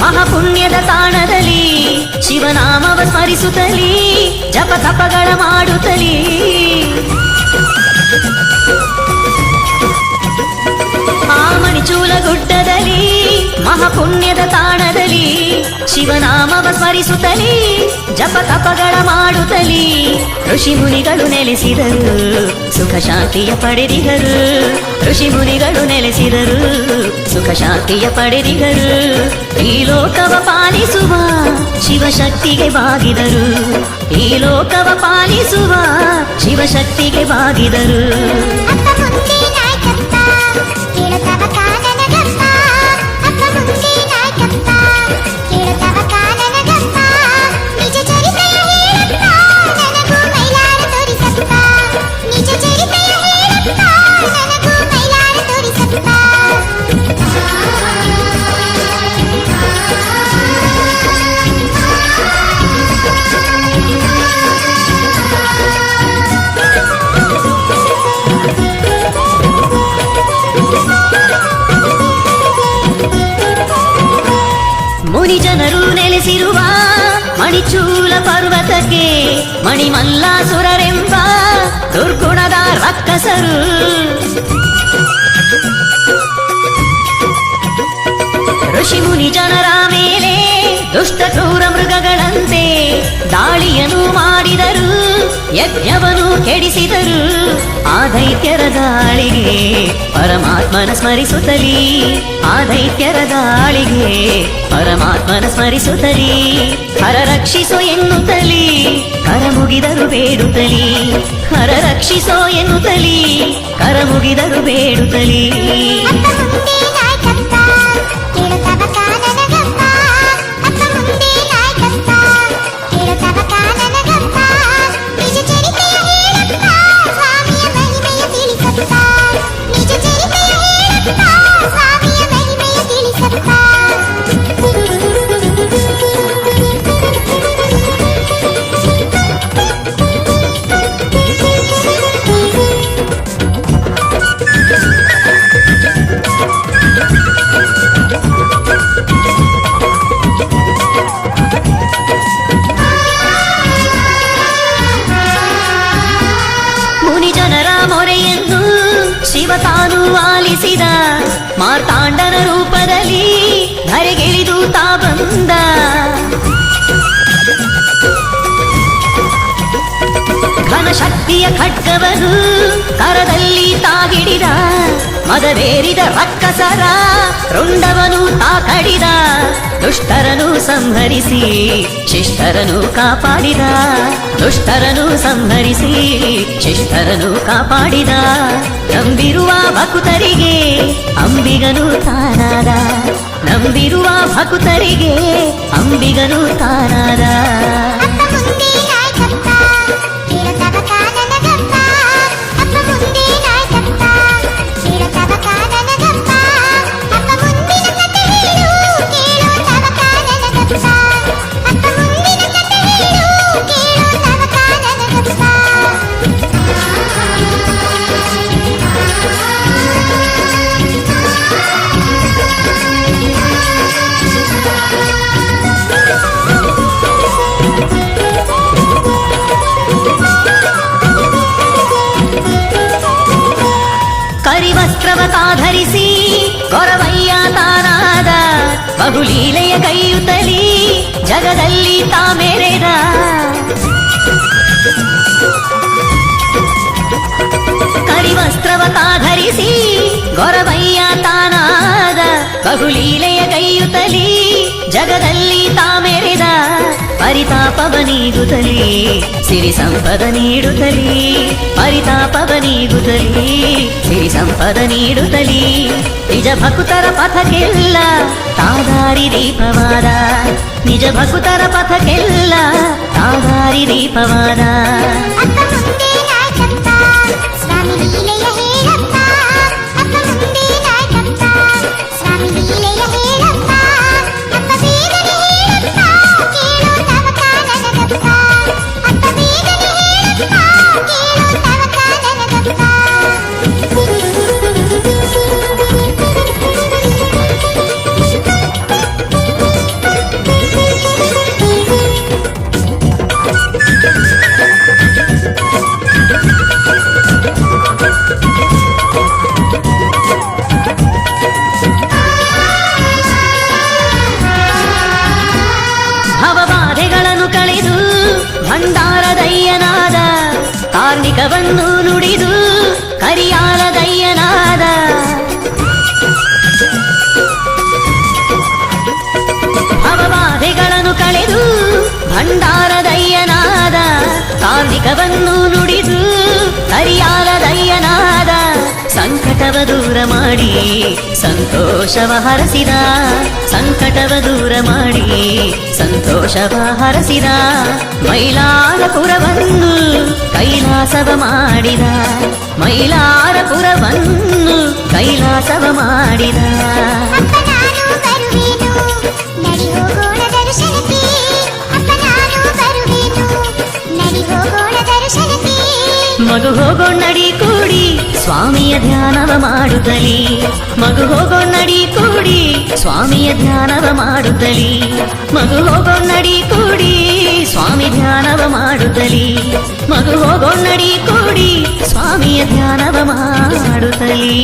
ಮಹಾಪುಣ್ಯದ ತಾಣದಲ್ಲಿ ಶಿವನಾಮವ ಸ್ಮರಿಸುತ್ತಲೀ ಜಪ ತಪಗಳ ಮಾಡುತ್ತಲೀ ಆ ಮಣಿಚೂಲ ಗುಡ್ಡದಲ್ಲಿ ಮಹಾಪುಣ್ಯದ ತಾಣದಲ್ಲಿ ಶಿವನಾಮವ ಸ್ಮರಿಸುತ್ತಲೀ ಜಪ ತಪಗಳ ಮಾಡುತ್ತಲೀ ಋಷಿ ಮುನಿಗಳು ನೆಲೆಸಿದರು ಸುಖ ಶಾಂತಿಯ ಪಡೆದಿದರು ಋಷಿ ಮುನಿಗಳು ನೆಲೆಸಿದರು ಸುಖ ಶಾಂತಿಯ ಪಡೆದಿದರು ಈ ಲೋಕವ ಪಾಲಿಸುವ ಶಿವಶಕ್ತಿಗೆ ಬಾಗಿದರು ಈ ಲೋಕವ ಪಾಲಿಸುವ ಶಿವಶಕ್ತಿಗೆ ಬಾಗಿದರು ಮುನಿ ಜನರು ನೆಲೆಸಿರುವ ಮಣಿಚೂಲ ಪರ್ವತಕ್ಕೆ ಮಣಿಮಲ್ಲಾಸುರರೆಂಬ ದುರ್ಗುಣದ ರಕ್ಕಸರು ಋಷಿ ಮುನಿ ಜನರ ಮೇಲೆ ದುಷ್ಟ ಕ್ರೂರ ಮೃಗಗಳಂತೆ ದಾಳಿಯನ್ನು ಮಾಡಿದರು ಯಜ್ಞವನ್ನು ಕೆಡಿಸಿದರು ಆ ದೈತ್ಯರ ದಾಳಿಗೆ ಪರಮಾತ್ಮನ ಸ್ಮರಿಸುತ್ತಲೀ ಆ ದೈತ್ಯರ ದಾಳಿಗೆ ಪರಮಾತ್ಮನ ಸ್ಮರಿಸುತ್ತಲೀ ಹರ ರಕ್ಷಿಸೋ ಎನ್ನುತ್ತಲೀ ಕರ ಮುಗಿದರು ಬೇಡುತ್ತಲೀ ಹರ ರಕ್ಷಿಸೋ ಎನ್ನುತ್ತಲೀ ಕರ ಮುಗಿದರು ಬೇಡುತ್ತಲೀ ಮೊರೆಯನ್ನು ಶಿವ ತಾನು ಆಲಿಸಿದ ಮಾರ್ತಾಂಡನ ರೂಪದಲ್ಲಿ ಧರೆಗಿಳಿದು ತಾ ಬಂದ ಘನ ಶಕ್ತಿಯ ಖಡ್ಗವನ್ನು ಕರದಲ್ಲಿ ತಾಗಿಡಿದ ಮದವೇರಿದ ರಕ್ಕಸರ ರುಂಡವನು ತಾ ಕಡಿದ ದುಷ್ಟರನು ಸಂಹರಿಸಿ ಶಿಷ್ಟರನು ಕಾಪಾಡಿದ ದುಷ್ಟರನು ಸಂಹರಿಸಿ ಶಿಷ್ಟರನು ಕಾಪಾಡಿದ ನಂಬಿರುವ ಭಕ್ತರಿಗೆ ಅಂಬಿಗನು ತಾನಾದ ನಂಬಿರುವ ಭಕ್ತರಿಗೆ ಅಂಬಿಗನು ತಾನಾದ ಕರಿವಸ್ತ್ರವ ತಾಧರಿಸಿ ಕೊರವಯ್ಯ ತಾನಾದ ಬಹುಲೀಲೆಯ ಕೈಯುತ್ತಲೀ ಜಗದಲ್ಲಿ ತಾ ಮೆರೆದ ಕರಿವಸ್ತ್ರವ ತಾಧರಿಸಿ ಗೊರವಯ್ಯ ತಾನಾದ ಬಹುಲೀಲೆಯ ಕೈಯುತ್ತಲೀ ಜಗದಲ್ಲಿ ತಾ ಮೆರೆದ ಪರಿತಾಪವ ನೀಗುತ್ತಲೀ ಸಿರಿ ಸಂಪದ ನೀಡುತ್ತಲೀ ಪರಿತಾಪವ ನೀಗುತ್ತಲೀ ಸಿರಿ ಸಂಪದ ನೀಡುತ್ತಲೀ ನಿಜ ಭಕ್ತರ ಪಥಕ್ಕೆಲ್ಲ ತಾದಾರಿ ದೀಪವಾದ ನಿಜ ಭಕ್ತರ ಪಥಕ್ಕೆಲ್ಲ ತಾದಾರಿ ದೀಪವಾದ ಭಂಡಾರದಯ್ಯನಾದ ಕಾರ್ಣಿಕವನ್ನು ನುಡಿದು ಕರಿಯಾಲದಯ್ಯನಾದ ಭವಬಾಧೆಗಳನ್ನು ಕಳೆದು ಭಂಡಾರದಯ್ಯನಾದ ಕಾರ್ಣಿಕವನ್ನು ನುಡಿದು ಕರಿಯಾಲದಯ್ಯನಾದ ಸಂಕಟವ ದೂರ ಮಾಡಿ ಸಂತೋಷವ ಹರಸಿದ ಸಂಕಟವ ದೂರ ಮಾಡಿ ಸಂತೋಷವ ಹರಸಿದ ಮೈಲಾರಪುರವನ್ನು ಕೈಲಾಸವ ಮಾಡಿದ ಮೈಲಾರಪುರವನ್ನು ಕೈಲಾಸವ ಮಾಡಿದ ಮಗು ಹೋಗೋ ನಡಿ ಕೂಡಿ ಸ್ವಾಮಿಯ ಧ್ಯಾನವ ಮಾಡುತ್ತಲಿ ಮಗು ಹೋಗೋ ನಡಿ ಕೂಡಿ ಸ್ವಾಮಿಯ ಧ್ಯಾನವ ಮಾಡುತ್ತಲಿ ಮಗು ಹೋಗೋ ನಡಿ ಕೂಡಿ ಸ್ವಾಮಿ ಧ್ಯಾನವ ಮಾಡುತ್ತಲಿ ಮಗು ಹೋಗೋ ನಡಿ ಕೂಡಿ ಸ್ವಾಮಿಯ ಧ್ಯಾನವ ಮಾಡುತ್ತಲಿ